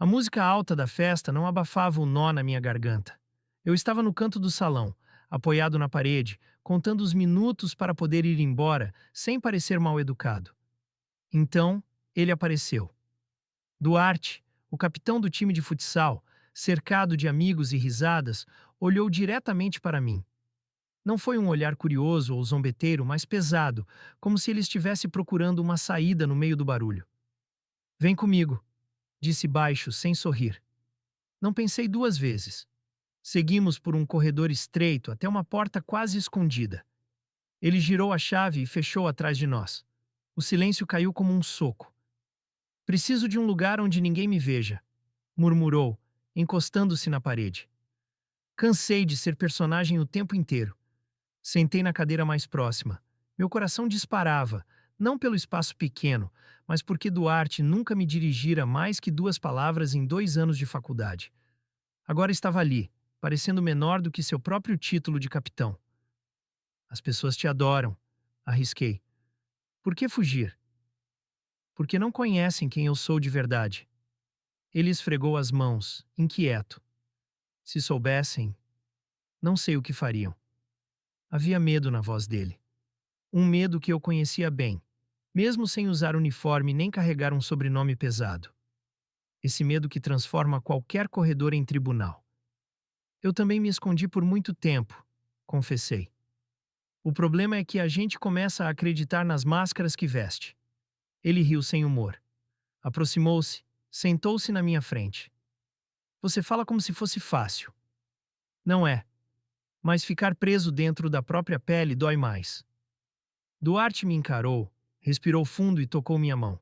A música alta da festa não abafava o nó na minha garganta. Eu estava no canto do salão, apoiado na parede, contando os minutos para poder ir embora sem parecer mal educado. Então, ele apareceu. Duarte, o capitão do time de futsal, cercado de amigos e risadas, olhou diretamente para mim. Não foi um olhar curioso ou zombeteiro, mas pesado, como se ele estivesse procurando uma saída no meio do barulho. Vem comigo, disse baixo, sem sorrir. Não pensei duas vezes. Seguimos por um corredor estreito até uma porta quase escondida. Ele girou a chave e fechou atrás de nós. O silêncio caiu como um soco. Preciso de um lugar onde ninguém me veja, murmurou, encostando-se na parede. Cansei de ser personagem o tempo inteiro. Sentei na cadeira mais próxima. Meu coração disparava, não pelo espaço pequeno, mas porque Duarte nunca me dirigira mais que duas palavras em 2 anos de faculdade. Agora estava ali, parecendo menor do que seu próprio título de capitão. As pessoas te adoram, arrisquei. Por que fugir? Porque não conhecem quem eu sou de verdade. Ele esfregou as mãos, inquieto. Se soubessem, não sei o que fariam. Havia medo na voz dele. Um medo que eu conhecia bem, mesmo sem usar uniforme nem carregar um sobrenome pesado. Esse medo que transforma qualquer corredor em tribunal. Eu também me escondi por muito tempo, confessei. O problema é que a gente começa a acreditar nas máscaras que veste. Ele riu sem humor. Aproximou-se, sentou-se na minha frente. Você fala como se fosse fácil. Não é. Mas ficar preso dentro da própria pele dói mais. Duarte me encarou, respirou fundo e tocou minha mão.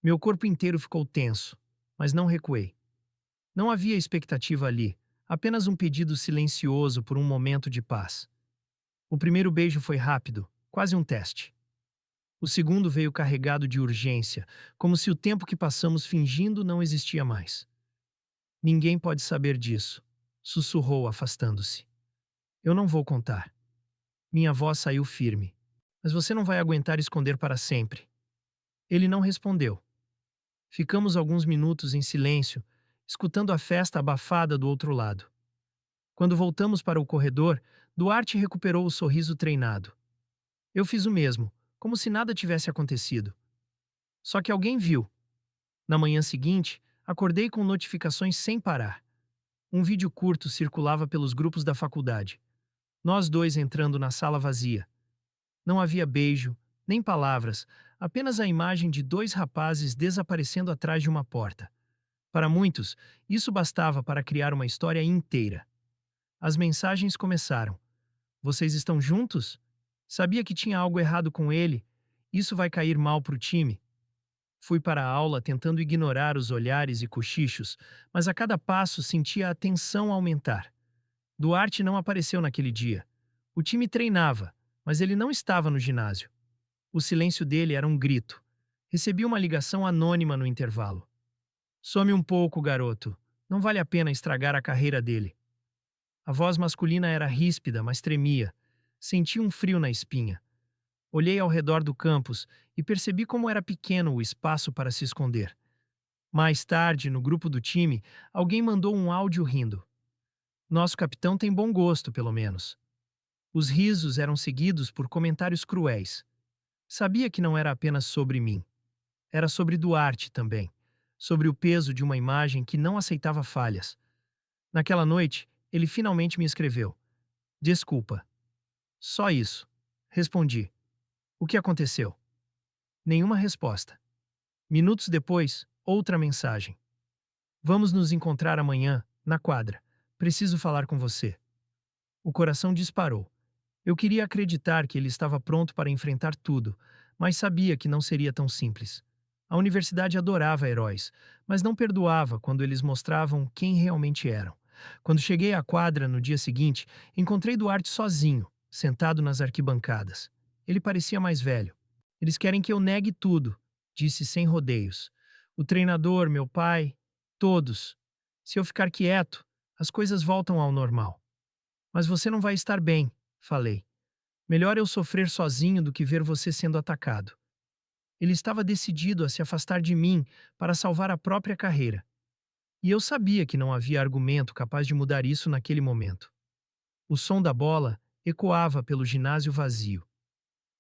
Meu corpo inteiro ficou tenso, mas não recuei. Não havia expectativa ali, apenas um pedido silencioso por um momento de paz. O primeiro beijo foi rápido, quase um teste. O segundo veio carregado de urgência, como se o tempo que passamos fingindo não existia mais. Ninguém pode saber disso, sussurrou afastando-se. Eu não vou contar. Minha voz saiu firme. Mas você não vai aguentar esconder para sempre. Ele não respondeu. Ficamos alguns minutos em silêncio, escutando a festa abafada do outro lado. Quando voltamos para o corredor, Duarte recuperou o sorriso treinado. Eu fiz o mesmo, como se nada tivesse acontecido. Só que alguém viu. Na manhã seguinte, acordei com notificações sem parar. Um vídeo curto circulava pelos grupos da faculdade. Nós dois entrando na sala vazia. Não havia beijo, nem palavras, apenas a imagem de dois rapazes desaparecendo atrás de uma porta. Para muitos, isso bastava para criar uma história inteira. As mensagens começaram. Vocês estão juntos? Sabia que tinha algo errado com ele? Isso vai cair mal para o time? Fui para a aula tentando ignorar os olhares e cochichos, mas a cada passo sentia a tensão aumentar. Duarte não apareceu naquele dia. O time treinava, mas ele não estava no ginásio. O silêncio dele era um grito. Recebi uma ligação anônima no intervalo. Some um pouco, garoto. Não vale a pena estragar a carreira dele. A voz masculina era ríspida, mas tremia. Senti um frio na espinha. Olhei ao redor do campus e percebi como era pequeno o espaço para se esconder. Mais tarde, no grupo do time, alguém mandou um áudio rindo. Nosso capitão tem bom gosto, pelo menos. Os risos eram seguidos por comentários cruéis. Sabia que não era apenas sobre mim. Era sobre Duarte também. Sobre o peso de uma imagem que não aceitava falhas. Naquela noite, ele finalmente me escreveu. Desculpa. Só isso. Respondi. O que aconteceu? Nenhuma resposta. Minutos depois, outra mensagem. Vamos nos encontrar amanhã, na quadra. Preciso falar com você. O coração disparou. Eu queria acreditar que ele estava pronto para enfrentar tudo, mas sabia que não seria tão simples. A universidade adorava heróis, mas não perdoava quando eles mostravam quem realmente eram. Quando cheguei à quadra no dia seguinte, encontrei Duarte sozinho, sentado nas arquibancadas. Ele parecia mais velho. Eles querem que eu negue tudo, disse sem rodeios. O treinador, meu pai, todos. Se eu ficar quieto, as coisas voltam ao normal. Mas você não vai estar bem, falei. Melhor eu sofrer sozinho do que ver você sendo atacado. Ele estava decidido a se afastar de mim para salvar a própria carreira. E eu sabia que não havia argumento capaz de mudar isso naquele momento. O som da bola ecoava pelo ginásio vazio.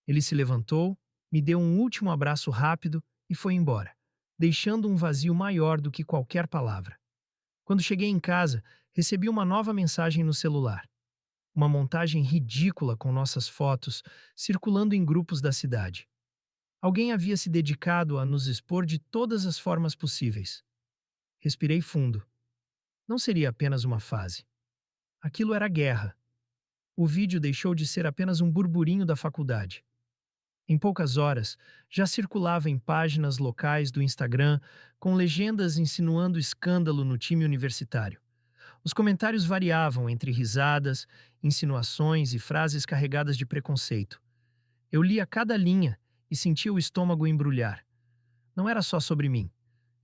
Ele se levantou, me deu um último abraço rápido e foi embora, deixando um vazio maior do que qualquer palavra. Quando cheguei em casa, recebi uma nova mensagem no celular. Uma montagem ridícula com nossas fotos circulando em grupos da cidade. Alguém havia se dedicado a nos expor de todas as formas possíveis. Respirei fundo. Não seria apenas uma fase. Aquilo era guerra. O vídeo deixou de ser apenas um burburinho da faculdade. Em poucas horas, já circulava em páginas locais do Instagram com legendas insinuando escândalo no time universitário. Os comentários variavam entre risadas, insinuações e frases carregadas de preconceito. Eu lia cada linha e sentia o estômago embrulhar. Não era só sobre mim,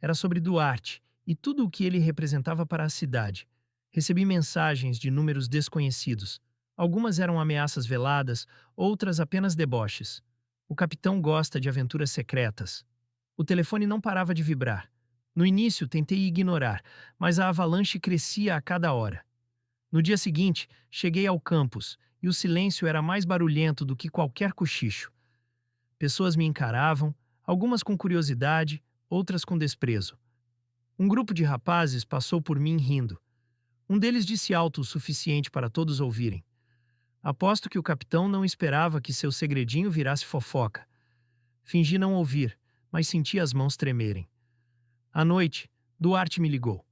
era sobre Duarte e tudo o que ele representava para a cidade. Recebi mensagens de números desconhecidos. Algumas eram ameaças veladas, outras apenas deboches. O capitão gosta de aventuras secretas. O telefone não parava de vibrar. No início, tentei ignorar, mas a avalanche crescia a cada hora. No dia seguinte, cheguei ao campus e o silêncio era mais barulhento do que qualquer cochicho. Pessoas me encaravam, algumas com curiosidade, outras com desprezo. Um grupo de rapazes passou por mim rindo. Um deles disse alto o suficiente para todos ouvirem. Aposto que o capitão não esperava que seu segredinho virasse fofoca. Fingi não ouvir, mas senti as mãos tremerem. À noite, Duarte me ligou.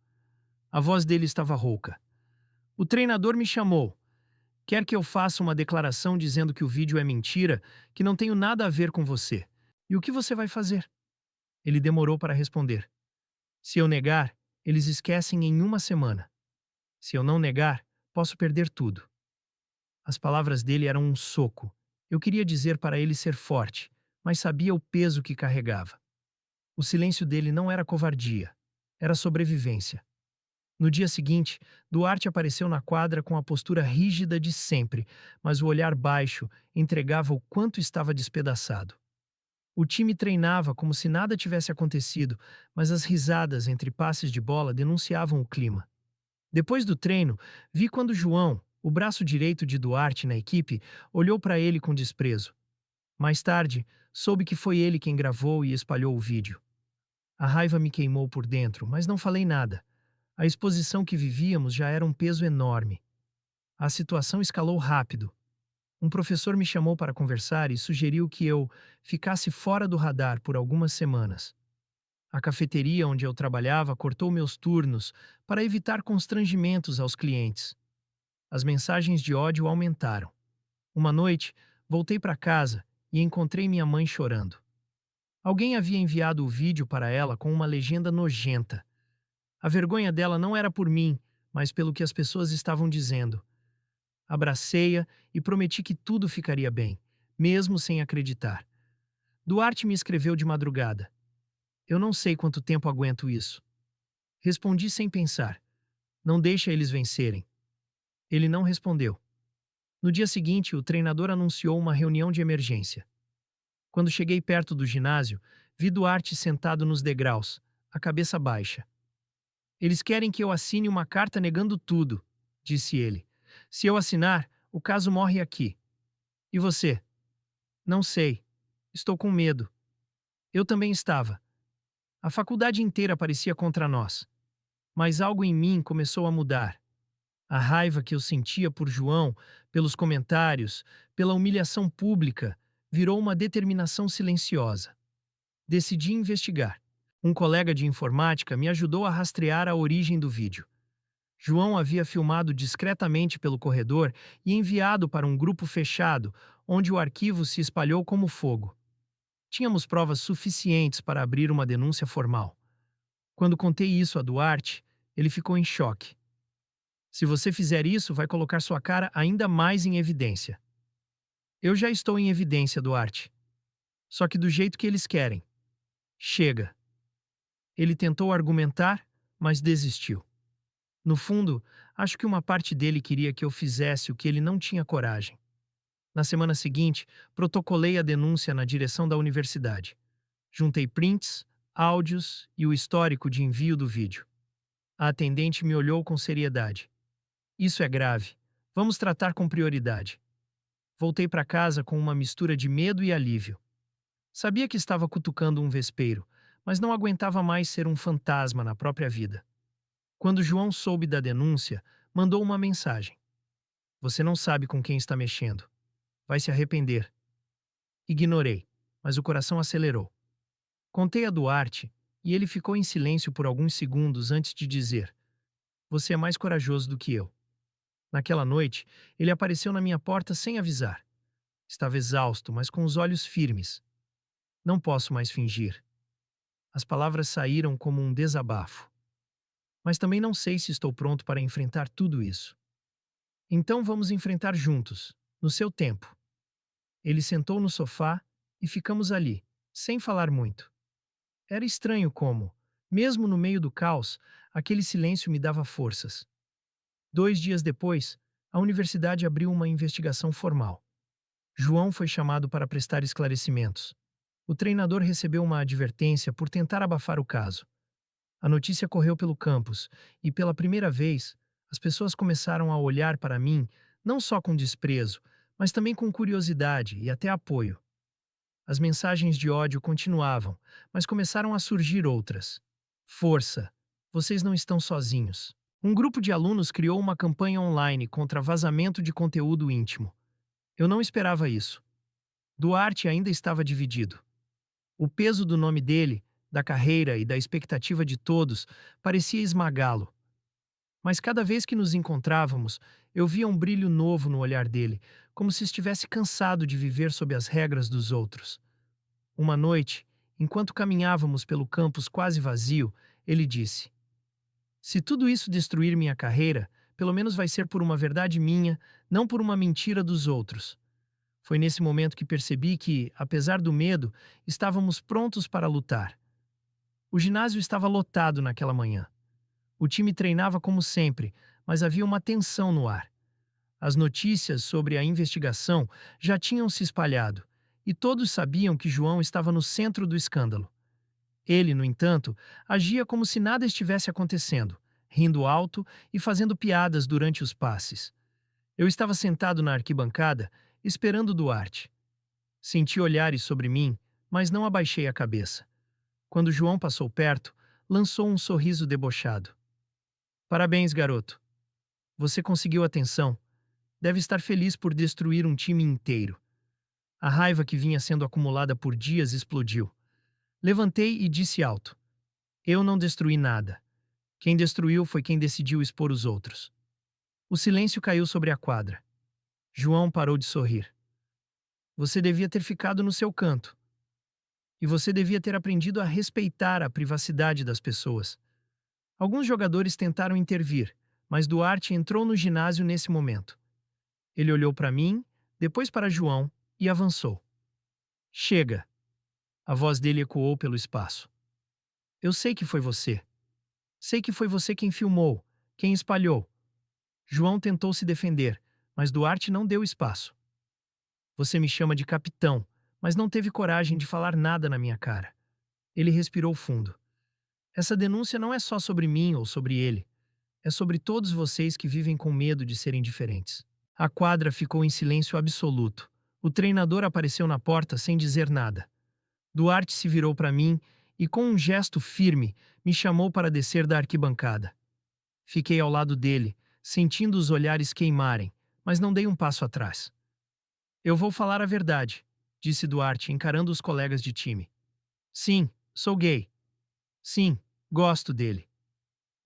A voz dele estava rouca. O treinador me chamou. Quer que eu faça uma declaração dizendo que o vídeo é mentira, que não tenho nada a ver com você. E o que você vai fazer? Ele demorou para responder. Se eu negar, eles esquecem em uma semana. Se eu não negar, posso perder tudo. As palavras dele eram um soco. Eu queria dizer para ele ser forte, mas sabia o peso que carregava. O silêncio dele não era covardia, era sobrevivência. No dia seguinte, Duarte apareceu na quadra com a postura rígida de sempre, mas o olhar baixo entregava o quanto estava despedaçado. O time treinava como se nada tivesse acontecido, mas as risadas entre passes de bola denunciavam o clima. Depois do treino, vi quando João, o braço direito de Duarte na equipe, olhou para ele com desprezo. Mais tarde, soube que foi ele quem gravou e espalhou o vídeo. A raiva me queimou por dentro, mas não falei nada. A exposição que vivíamos já era um peso enorme. A situação escalou rápido. Um professor me chamou para conversar e sugeriu que eu ficasse fora do radar por algumas semanas. A cafeteria onde eu trabalhava cortou meus turnos para evitar constrangimentos aos clientes. As mensagens de ódio aumentaram. Uma noite, voltei para casa e encontrei minha mãe chorando. Alguém havia enviado o vídeo para ela com uma legenda nojenta. A vergonha dela não era por mim, mas pelo que as pessoas estavam dizendo. Abracei-a e prometi que tudo ficaria bem, mesmo sem acreditar. Duarte me escreveu de madrugada. Eu não sei quanto tempo aguento isso. Respondi sem pensar. Não deixa eles vencerem. Ele não respondeu. No dia seguinte, o treinador anunciou uma reunião de emergência. Quando cheguei perto do ginásio, vi Duarte sentado nos degraus, a cabeça baixa. Eles querem que eu assine uma carta negando tudo, disse ele. Se eu assinar, o caso morre aqui. E você? Não sei. Estou com medo. Eu também estava. A faculdade inteira parecia contra nós. Mas algo em mim começou a mudar. A raiva que eu sentia por João, pelos comentários, pela humilhação pública, virou uma determinação silenciosa. Decidi investigar. Um colega de informática me ajudou a rastrear a origem do vídeo. João havia filmado discretamente pelo corredor e enviado para um grupo fechado, onde o arquivo se espalhou como fogo. Tínhamos provas suficientes para abrir uma denúncia formal. Quando contei isso a Duarte, ele ficou em choque. Se você fizer isso, vai colocar sua cara ainda mais em evidência. Eu já estou em evidência, Duarte. Só que do jeito que eles querem. Chega. Ele tentou argumentar, mas desistiu. No fundo, acho que uma parte dele queria que eu fizesse o que ele não tinha coragem. Na semana seguinte, protocolei a denúncia na direção da universidade. Juntei prints, áudios e o histórico de envio do vídeo. A atendente me olhou com seriedade. Isso é grave. Vamos tratar com prioridade. Voltei para casa com uma mistura de medo e alívio. Sabia que estava cutucando um vespeiro, mas não aguentava mais ser um fantasma na própria vida. Quando João soube da denúncia, mandou uma mensagem. Você não sabe com quem está mexendo. Vai se arrepender. Ignorei, mas o coração acelerou. Contei a Duarte e ele ficou em silêncio por alguns segundos antes de dizer: Você é mais corajoso do que eu. Naquela noite, ele apareceu na minha porta sem avisar. Estava exausto, mas com os olhos firmes. Não posso mais fingir. As palavras saíram como um desabafo. Mas também não sei se estou pronto para enfrentar tudo isso. Então vamos enfrentar juntos, no seu tempo. Ele sentou no sofá e ficamos ali, sem falar muito. Era estranho como, mesmo no meio do caos, aquele silêncio me dava forças. 2 dias depois, a universidade abriu uma investigação formal. João foi chamado para prestar esclarecimentos. O treinador recebeu uma advertência por tentar abafar o caso. A notícia correu pelo campus e, pela primeira vez, as pessoas começaram a olhar para mim não só com desprezo, mas também com curiosidade e até apoio. As mensagens de ódio continuavam, mas começaram a surgir outras. Força! Vocês não estão sozinhos. Um grupo de alunos criou uma campanha online contra vazamento de conteúdo íntimo. Eu não esperava isso. Duarte ainda estava dividido. O peso do nome dele, da carreira e da expectativa de todos parecia esmagá-lo. Mas cada vez que nos encontrávamos, eu via um brilho novo no olhar dele, como se estivesse cansado de viver sob as regras dos outros. Uma noite, enquanto caminhávamos pelo campus quase vazio, ele disse: Se tudo isso destruir minha carreira, pelo menos vai ser por uma verdade minha, não por uma mentira dos outros. Foi nesse momento que percebi que, apesar do medo, estávamos prontos para lutar. O ginásio estava lotado naquela manhã. O time treinava como sempre, mas havia uma tensão no ar. As notícias sobre a investigação já tinham se espalhado, e todos sabiam que João estava no centro do escândalo. Ele, no entanto, agia como se nada estivesse acontecendo, rindo alto e fazendo piadas durante os passes. Eu estava sentado na arquibancada, esperando Duarte. Senti olhares sobre mim, mas não abaixei a cabeça. Quando João passou perto, lançou um sorriso debochado. Parabéns, garoto. Você conseguiu atenção. Deve estar feliz por destruir um time inteiro. A raiva que vinha sendo acumulada por dias explodiu. Levantei e disse alto: Eu não destruí nada. Quem destruiu foi quem decidiu expor os outros. O silêncio caiu sobre a quadra. João parou de sorrir. Você devia ter ficado no seu canto. E você devia ter aprendido a respeitar a privacidade das pessoas. Alguns jogadores tentaram intervir, mas Duarte entrou no ginásio nesse momento. Ele olhou para mim, depois para João e avançou. Chega! A voz dele ecoou pelo espaço. Eu sei que foi você. Sei que foi você quem filmou, quem espalhou. João tentou se defender, mas Duarte não deu espaço. Você me chama de capitão, mas não teve coragem de falar nada na minha cara. Ele respirou fundo. Essa denúncia não é só sobre mim ou sobre ele. É sobre todos vocês que vivem com medo de serem diferentes. A quadra ficou em silêncio absoluto. O treinador apareceu na porta sem dizer nada. Duarte se virou para mim e, com um gesto firme, me chamou para descer da arquibancada. Fiquei ao lado dele, sentindo os olhares queimarem, mas não dei um passo atrás. Eu vou falar a verdade, disse Duarte, encarando os colegas de time. Sim, sou gay. Sim, gosto dele.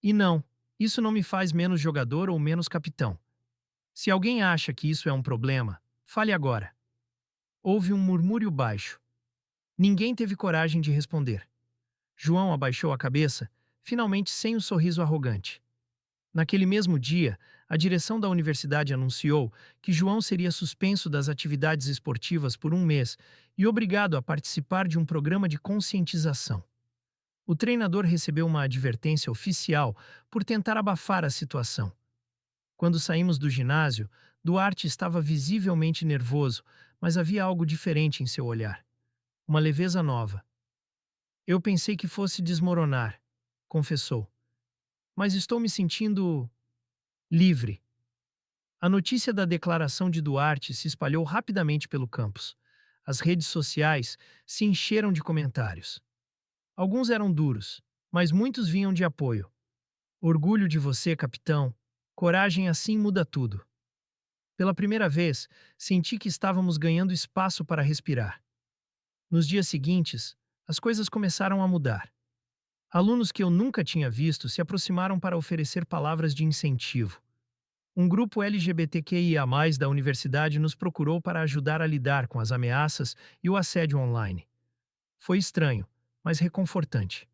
E não, isso não me faz menos jogador ou menos capitão. Se alguém acha que isso é um problema, fale agora. Houve um murmúrio baixo. Ninguém teve coragem de responder. João abaixou a cabeça, finalmente sem o sorriso arrogante. Naquele mesmo dia, a direção da universidade anunciou que João seria suspenso das atividades esportivas por um mês e obrigado a participar de um programa de conscientização. O treinador recebeu uma advertência oficial por tentar abafar a situação. Quando saímos do ginásio, Duarte estava visivelmente nervoso, mas havia algo diferente em seu olhar. Uma leveza nova. Eu pensei que fosse desmoronar, confessou. mas estou me sentindo livre. A notícia da declaração de Duarte se espalhou rapidamente pelo campus. As redes sociais se encheram de comentários. Alguns eram duros, mas muitos vinham de apoio. Orgulho de você, capitão. Coragem assim muda tudo. Pela primeira vez, senti que estávamos ganhando espaço para respirar. Nos dias seguintes, as coisas começaram a mudar. Alunos que eu nunca tinha visto se aproximaram para oferecer palavras de incentivo. Um grupo LGBTQIA+ da universidade nos procurou para ajudar a lidar com as ameaças e o assédio online. Foi estranho, mas reconfortante.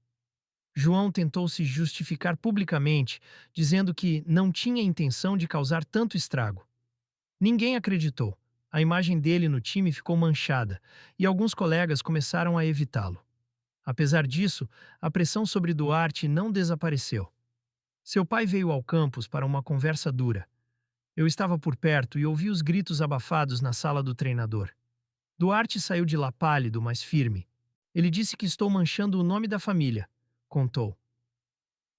João tentou se justificar publicamente, dizendo que não tinha intenção de causar tanto estrago. Ninguém acreditou. A imagem dele no time ficou manchada e alguns colegas começaram a evitá-lo. Apesar disso, a pressão sobre Duarte não desapareceu. Seu pai veio ao campus para uma conversa dura. Eu estava por perto e ouvi os gritos abafados na sala do treinador. Duarte saiu de lá pálido, mas firme. Ele disse que estou manchando o nome da família, contou.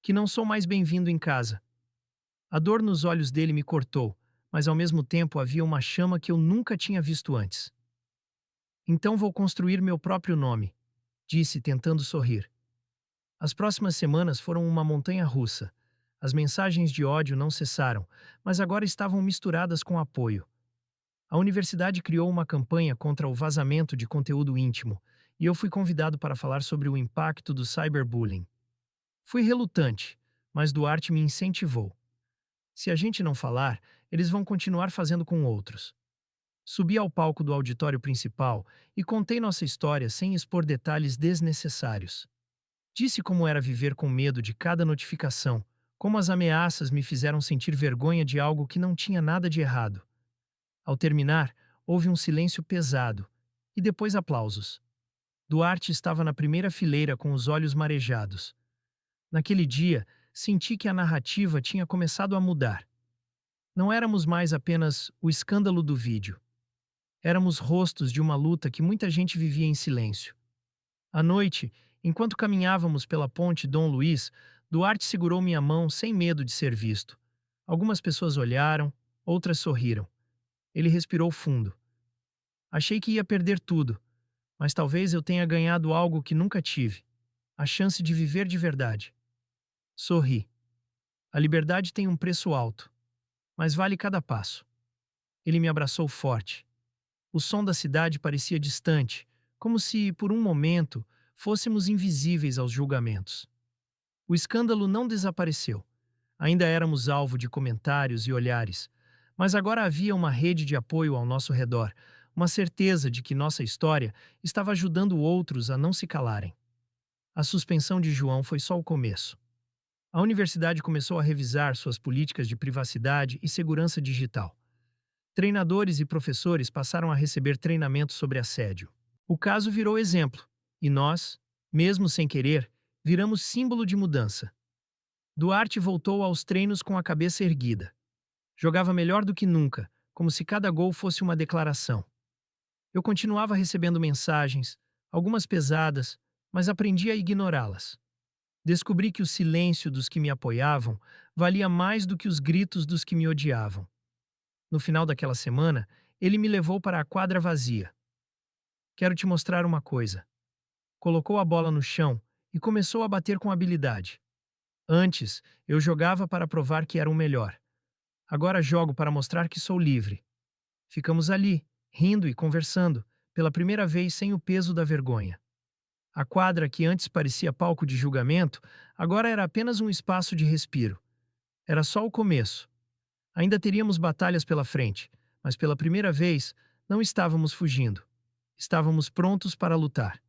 Que não sou mais bem-vindo em casa. A dor nos olhos dele me cortou, mas ao mesmo tempo havia uma chama que eu nunca tinha visto antes. Então vou construir meu próprio nome, disse tentando sorrir. As próximas semanas foram uma montanha russa. As mensagens de ódio não cessaram, mas agora estavam misturadas com apoio. A universidade criou uma campanha contra o vazamento de conteúdo íntimo, e eu fui convidado para falar sobre o impacto do cyberbullying. Fui relutante, mas Duarte me incentivou. Se a gente não falar, eles vão continuar fazendo com outros. Subi ao palco do auditório principal e contei nossa história sem expor detalhes desnecessários. Disse como era viver com medo de cada notificação, como as ameaças me fizeram sentir vergonha de algo que não tinha nada de errado. Ao terminar, houve um silêncio pesado, e depois aplausos. Duarte estava na primeira fileira com os olhos marejados. Naquele dia, senti que a narrativa tinha começado a mudar. Não éramos mais apenas o escândalo do vídeo. Éramos rostos de uma luta que muita gente vivia em silêncio. À noite, enquanto caminhávamos pela ponte Dom Luís, Duarte segurou minha mão sem medo de ser visto. Algumas pessoas olharam, outras sorriram. Ele respirou fundo. Achei que ia perder tudo, mas talvez eu tenha ganhado algo que nunca tive: a chance de viver de verdade. Sorri. A liberdade tem um preço alto, mas vale cada passo. Ele me abraçou forte. O som da cidade parecia distante, como se, por um momento, fôssemos invisíveis aos julgamentos. O escândalo não desapareceu. Ainda éramos alvo de comentários e olhares, mas agora havia uma rede de apoio ao nosso redor, uma certeza de que nossa história estava ajudando outros a não se calarem. A suspensão de João foi só o começo. A universidade começou a revisar suas políticas de privacidade e segurança digital. Treinadores e professores passaram a receber treinamento sobre assédio. O caso virou exemplo, e nós, mesmo sem querer, viramos símbolo de mudança. Duarte voltou aos treinos com a cabeça erguida. Jogava melhor do que nunca, como se cada gol fosse uma declaração. Eu continuava recebendo mensagens, algumas pesadas, mas aprendi a ignorá-las. Descobri que o silêncio dos que me apoiavam valia mais do que os gritos dos que me odiavam. No final daquela semana, ele me levou para a quadra vazia. Quero te mostrar uma coisa. Colocou a bola no chão e começou a bater com habilidade. Antes, eu jogava para provar que era o melhor. Agora jogo para mostrar que sou livre. Ficamos ali, rindo e conversando, pela primeira vez sem o peso da vergonha. A quadra, que antes parecia palco de julgamento, agora era apenas um espaço de respiro. Era só o começo. Ainda teríamos batalhas pela frente, mas pela primeira vez não estávamos fugindo. Estávamos prontos para lutar.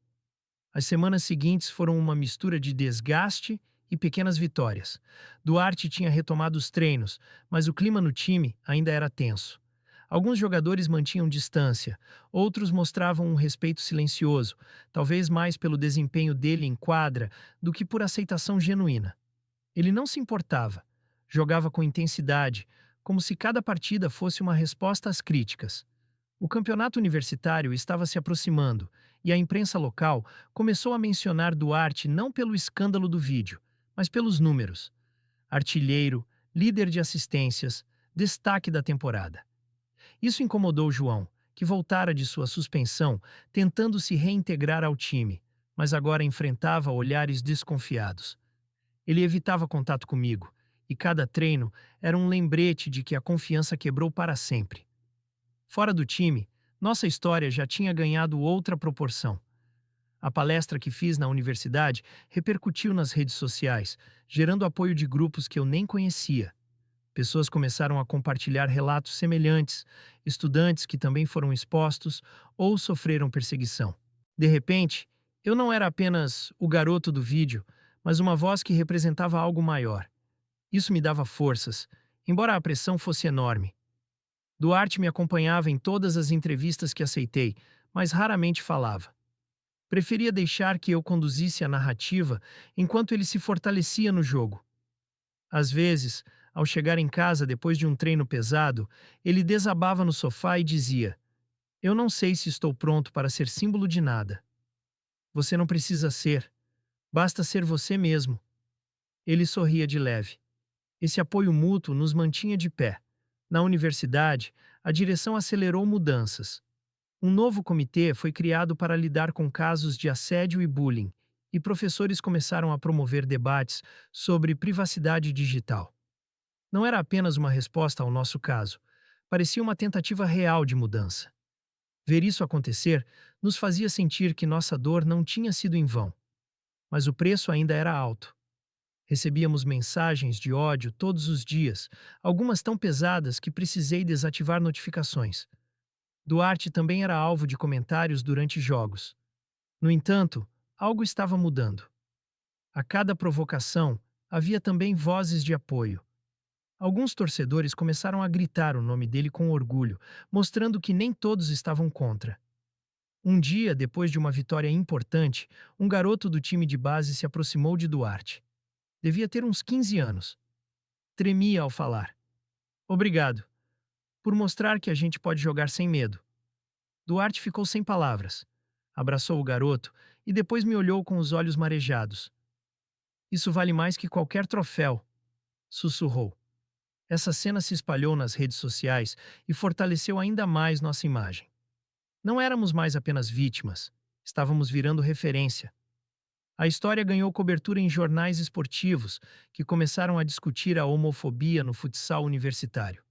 As semanas seguintes foram uma mistura de desgaste e pequenas vitórias. Duarte tinha retomado os treinos, mas o clima no time ainda era tenso. Alguns jogadores mantinham distância, outros mostravam um respeito silencioso, talvez mais pelo desempenho dele em quadra do que por aceitação genuína. Ele não se importava, jogava com intensidade, como se cada partida fosse uma resposta às críticas. O campeonato universitário estava se aproximando e a imprensa local começou a mencionar Duarte não pelo escândalo do vídeo, mas pelos números. artilheiro, líder de assistências, destaque da temporada. Isso incomodou João, que voltara de sua suspensão, tentando se reintegrar ao time, mas agora enfrentava olhares desconfiados. Ele evitava contato comigo, e cada treino era um lembrete de que a confiança quebrou para sempre. Fora do time, nossa história já tinha ganhado outra proporção. A palestra que fiz na universidade repercutiu nas redes sociais, gerando apoio de grupos que eu nem conhecia. Pessoas começaram a compartilhar relatos semelhantes, estudantes que também foram expostos ou sofreram perseguição. De repente, eu não era apenas o garoto do vídeo, mas uma voz que representava algo maior. Isso me dava forças, embora a pressão fosse enorme. Duarte me acompanhava em todas as entrevistas que aceitei, mas raramente falava. Preferia deixar que eu conduzisse a narrativa enquanto ele se fortalecia no jogo. Às vezes, ao chegar em casa depois de um treino pesado, ele desabava no sofá e dizia: "Eu não sei se estou pronto para ser símbolo de nada. Você não precisa ser. Basta ser você mesmo." Ele sorria de leve. Esse apoio mútuo nos mantinha de pé. Na universidade, a direção acelerou mudanças. Um novo comitê foi criado para lidar com casos de assédio e bullying, e professores começaram a promover debates sobre privacidade digital. Não era apenas uma resposta ao nosso caso, parecia uma tentativa real de mudança. Ver isso acontecer nos fazia sentir que nossa dor não tinha sido em vão. Mas o preço ainda era alto. Recebíamos mensagens de ódio todos os dias, algumas tão pesadas que precisei desativar notificações. Duarte também era alvo de comentários durante jogos. No entanto, algo estava mudando. A cada provocação, havia também vozes de apoio. Alguns torcedores começaram a gritar o nome dele com orgulho, mostrando que nem todos estavam contra. Um dia, depois de uma vitória importante, um garoto do time de base se aproximou de Duarte. Devia ter uns 15 anos. Tremia ao falar. "Obrigado, por mostrar que a gente pode jogar sem medo." Duarte ficou sem palavras. Abraçou o garoto e depois me olhou com os olhos marejados. "Isso vale mais que qualquer troféu", sussurrou. Essa cena se espalhou nas redes sociais e fortaleceu ainda mais nossa imagem. Não éramos mais apenas vítimas, estávamos virando referência. A história ganhou cobertura em jornais esportivos, que começaram a discutir a homofobia no futsal universitário.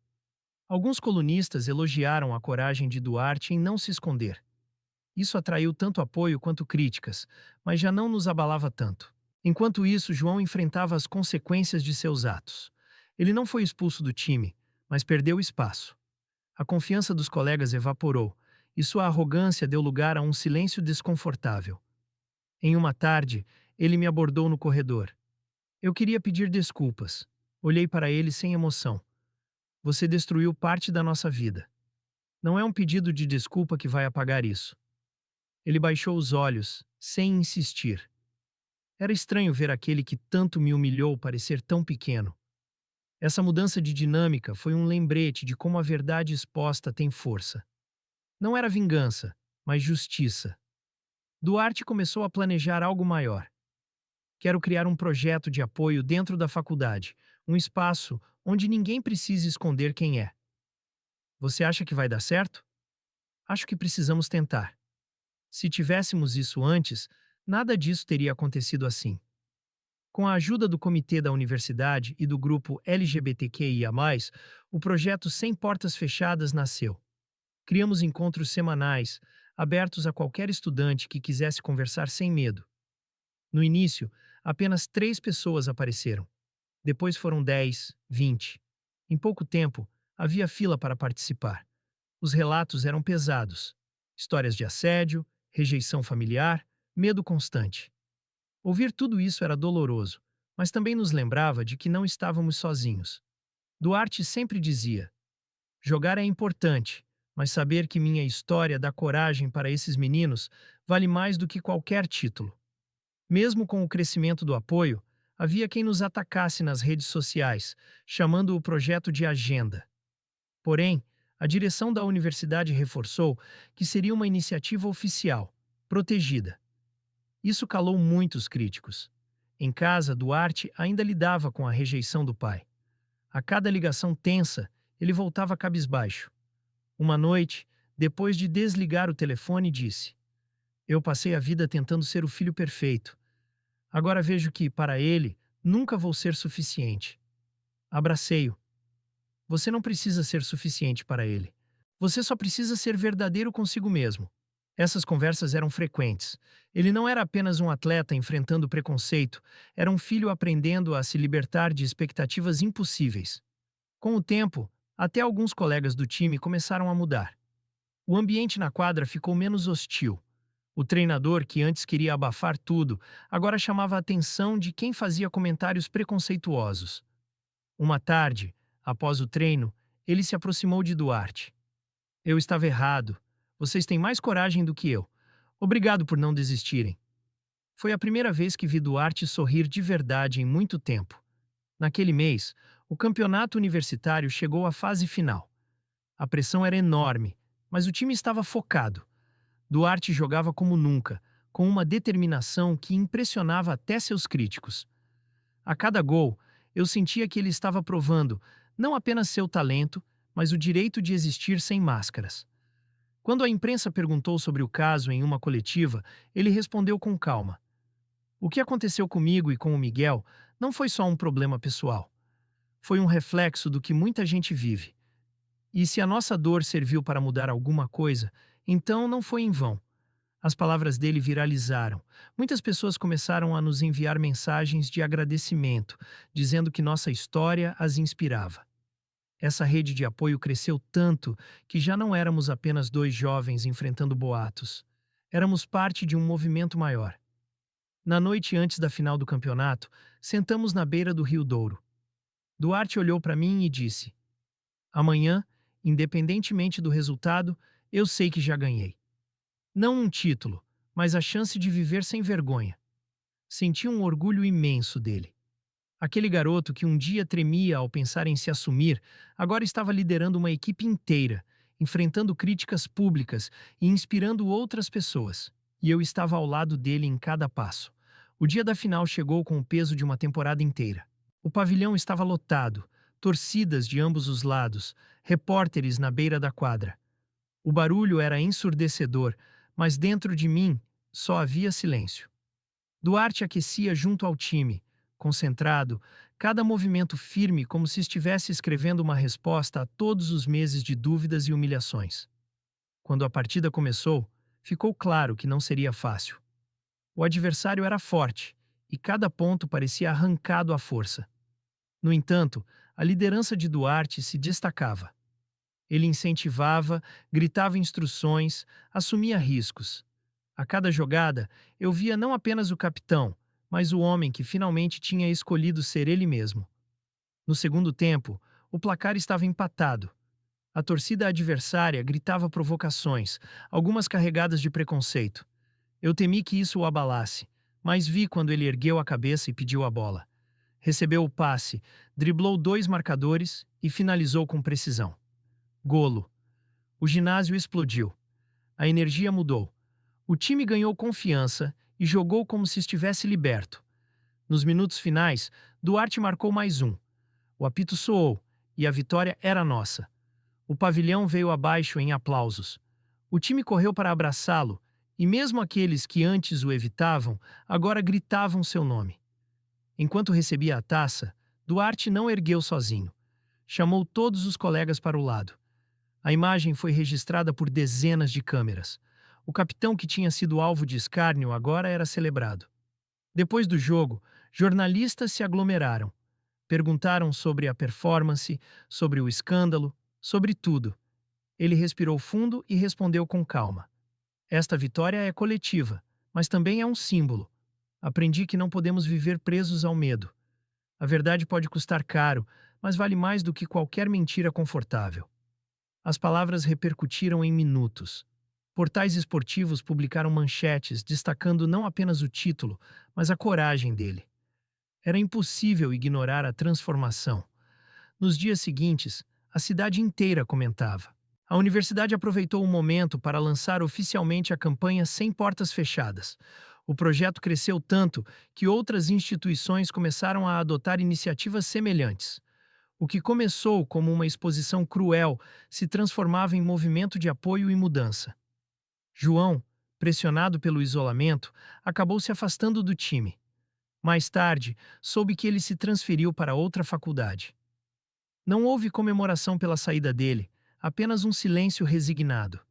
Alguns colunistas elogiaram a coragem de Duarte em não se esconder. Isso atraiu tanto apoio quanto críticas, mas já não nos abalava tanto. Enquanto isso, João enfrentava as consequências de seus atos. Ele não foi expulso do time, mas perdeu espaço. A confiança dos colegas evaporou, e sua arrogância deu lugar a um silêncio desconfortável. Em uma tarde, ele me abordou no corredor. Eu queria pedir desculpas. Olhei para ele sem emoção. "Você destruiu parte da nossa vida. Não é um pedido de desculpa que vai apagar isso." Ele baixou os olhos, sem insistir. Era estranho ver aquele que tanto me humilhou parecer tão pequeno. Essa mudança de dinâmica foi um lembrete de como a verdade exposta tem força. Não era vingança, mas justiça. Duarte começou a planejar algo maior. "Quero criar um projeto de apoio dentro da faculdade, um espaço onde ninguém precise esconder quem é." "Você acha que vai dar certo?" "Acho que precisamos tentar. Se tivéssemos isso antes, nada disso teria acontecido assim." Com a ajuda do comitê da universidade e do grupo LGBTQIA+, o projeto Sem Portas Fechadas nasceu. Criamos encontros semanais, abertos a qualquer estudante que quisesse conversar sem medo. No início, apenas 3 pessoas apareceram. Depois foram 10, 20. Em pouco tempo, havia fila para participar. Os relatos eram pesados. Histórias de assédio, rejeição familiar, medo constante. Ouvir tudo isso era doloroso, mas também nos lembrava de que não estávamos sozinhos. Duarte sempre dizia: "Jogar é importante, mas saber que minha história dá coragem para esses meninos vale mais do que qualquer título." Mesmo com o crescimento do apoio, havia quem nos atacasse nas redes sociais, chamando o projeto de agenda. Porém, a direção da universidade reforçou que seria uma iniciativa oficial, protegida. Isso calou muitos críticos. Em casa, Duarte ainda lidava com a rejeição do pai. A cada ligação tensa, ele voltava cabisbaixo. Uma noite, depois de desligar o telefone, disse: Eu passei a vida tentando ser o filho perfeito. Agora vejo que, para ele, nunca vou ser suficiente. Abracei-o. Você não precisa ser suficiente para ele. Você só precisa ser verdadeiro consigo mesmo. Essas conversas eram frequentes. Ele não era apenas um atleta enfrentando preconceito, era um filho aprendendo a se libertar de expectativas impossíveis. Com o tempo, até alguns colegas do time começaram a mudar. O ambiente na quadra ficou menos hostil. O treinador, que antes queria abafar tudo, agora chamava a atenção de quem fazia comentários preconceituosos. Uma tarde, após o treino, ele se aproximou de Duarte. Eu estava errado. Vocês têm mais coragem do que eu. Obrigado por não desistirem. Foi a primeira vez que vi Duarte sorrir de verdade em muito tempo. Naquele mês, o campeonato universitário chegou à fase final. A pressão era enorme, mas o time estava focado. Duarte jogava como nunca, com uma determinação que impressionava até seus críticos. A cada gol, eu sentia que ele estava provando não apenas seu talento, mas o direito de existir sem máscaras. Quando a imprensa perguntou sobre o caso em uma coletiva, ele respondeu com calma: O que aconteceu comigo e com o Miguel não foi só um problema pessoal. Foi um reflexo do que muita gente vive. E se a nossa dor serviu para mudar alguma coisa, então não foi em vão. As palavras dele viralizaram. Muitas pessoas começaram a nos enviar mensagens de agradecimento, dizendo que nossa história as inspirava. Essa rede de apoio cresceu tanto que já não éramos apenas dois jovens enfrentando boatos. Éramos parte de um movimento maior. Na noite antes da final do campeonato, sentamos na beira do Rio Douro. Duarte olhou para mim e disse: Amanhã, independentemente do resultado, eu sei que já ganhei. Não um título, mas a chance de viver sem vergonha. Senti um orgulho imenso dele. Aquele garoto que um dia tremia ao pensar em se assumir, agora estava liderando uma equipe inteira, enfrentando críticas públicas e inspirando outras pessoas. E eu estava ao lado dele em cada passo. O dia da final chegou com o peso de uma temporada inteira. O pavilhão estava lotado, torcidas de ambos os lados, repórteres na beira da quadra. O barulho era ensurdecedor, mas dentro de mim só havia silêncio. Duarte aquecia junto ao time, concentrado, cada movimento firme como se estivesse escrevendo uma resposta a todos os meses de dúvidas e humilhações. Quando a partida começou, ficou claro que não seria fácil. O adversário era forte, e cada ponto parecia arrancado à força. No entanto, a liderança de Duarte se destacava. Ele incentivava, gritava instruções, assumia riscos. A cada jogada, eu via não apenas o capitão, mas o homem que finalmente tinha escolhido ser ele mesmo. No segundo tempo, o placar estava empatado. A torcida adversária gritava provocações, algumas carregadas de preconceito. Eu temi que isso o abalasse, mas vi quando ele ergueu a cabeça e pediu a bola. Recebeu o passe, driblou dois marcadores e finalizou com precisão. Golo. O ginásio explodiu. A energia mudou. O time ganhou confiança e jogou como se estivesse liberto. Nos minutos finais, Duarte marcou mais um. O apito soou e a vitória era nossa. O pavilhão veio abaixo em aplausos. O time correu para abraçá-lo e mesmo aqueles que antes o evitavam, agora gritavam seu nome. Enquanto recebia a taça, Duarte não ergueu sozinho. Chamou todos os colegas para o lado. A imagem foi registrada por dezenas de câmeras. O capitão que tinha sido alvo de escárnio agora era celebrado. Depois do jogo, jornalistas se aglomeraram. Perguntaram sobre a performance, sobre o escândalo, sobre tudo. Ele respirou fundo e respondeu com calma. Esta vitória é coletiva, mas também é um símbolo. Aprendi que não podemos viver presos ao medo. A verdade pode custar caro, mas vale mais do que qualquer mentira confortável. As palavras repercutiram em minutos. Portais esportivos publicaram manchetes destacando não apenas o título, mas a coragem dele. Era impossível ignorar a transformação. Nos dias seguintes, a cidade inteira comentava. A universidade aproveitou o momento para lançar oficialmente a campanha Sem Portas Fechadas. O projeto cresceu tanto que outras instituições começaram a adotar iniciativas semelhantes. O que começou como uma exposição cruel se transformava em movimento de apoio e mudança. João, pressionado pelo isolamento, acabou se afastando do time. Mais tarde, soube que ele se transferiu para outra faculdade. Não houve comemoração pela saída dele, apenas um silêncio resignado.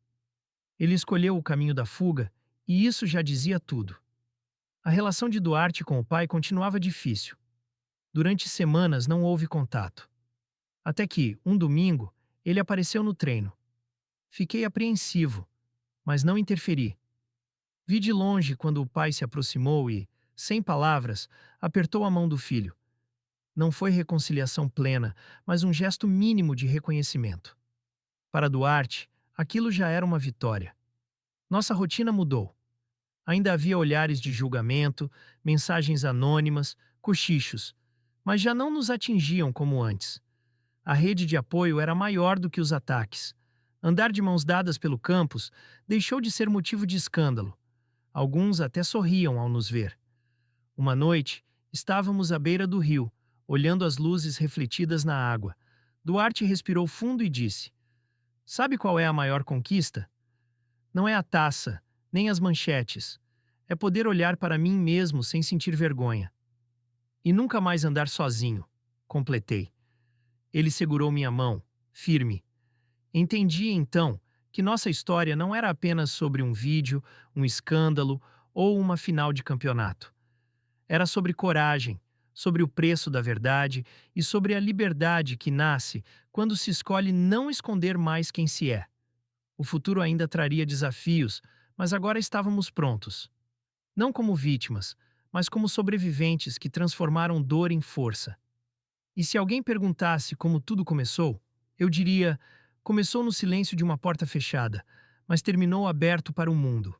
Ele escolheu o caminho da fuga, e isso já dizia tudo. A relação de Duarte com o pai continuava difícil. Durante semanas não houve contato. Até que, um domingo, ele apareceu no treino. Fiquei apreensivo, mas não interferi. Vi de longe quando o pai se aproximou e, sem palavras, apertou a mão do filho. Não foi reconciliação plena, mas um gesto mínimo de reconhecimento. Para Duarte, aquilo já era uma vitória. Nossa rotina mudou. Ainda havia olhares de julgamento, mensagens anônimas, cochichos, mas já não nos atingiam como antes. A rede de apoio era maior do que os ataques. Andar de mãos dadas pelo campus deixou de ser motivo de escândalo. Alguns até sorriam ao nos ver. Uma noite, estávamos à beira do rio, olhando as luzes refletidas na água. Duarte respirou fundo e disse: Sabe qual é a maior conquista? Não é a taça, nem as manchetes. É poder olhar para mim mesmo sem sentir vergonha. E nunca mais andar sozinho, completei. Ele segurou minha mão, firme. Entendi, então, que nossa história não era apenas sobre um vídeo, um escândalo ou uma final de campeonato. Era sobre coragem, sobre o preço da verdade e sobre a liberdade que nasce quando se escolhe não esconder mais quem se é. O futuro ainda traria desafios, mas agora estávamos prontos. Não como vítimas, mas como sobreviventes que transformaram dor em força. E se alguém perguntasse como tudo começou, eu diria: começou no silêncio de uma porta fechada, mas terminou aberto para o mundo.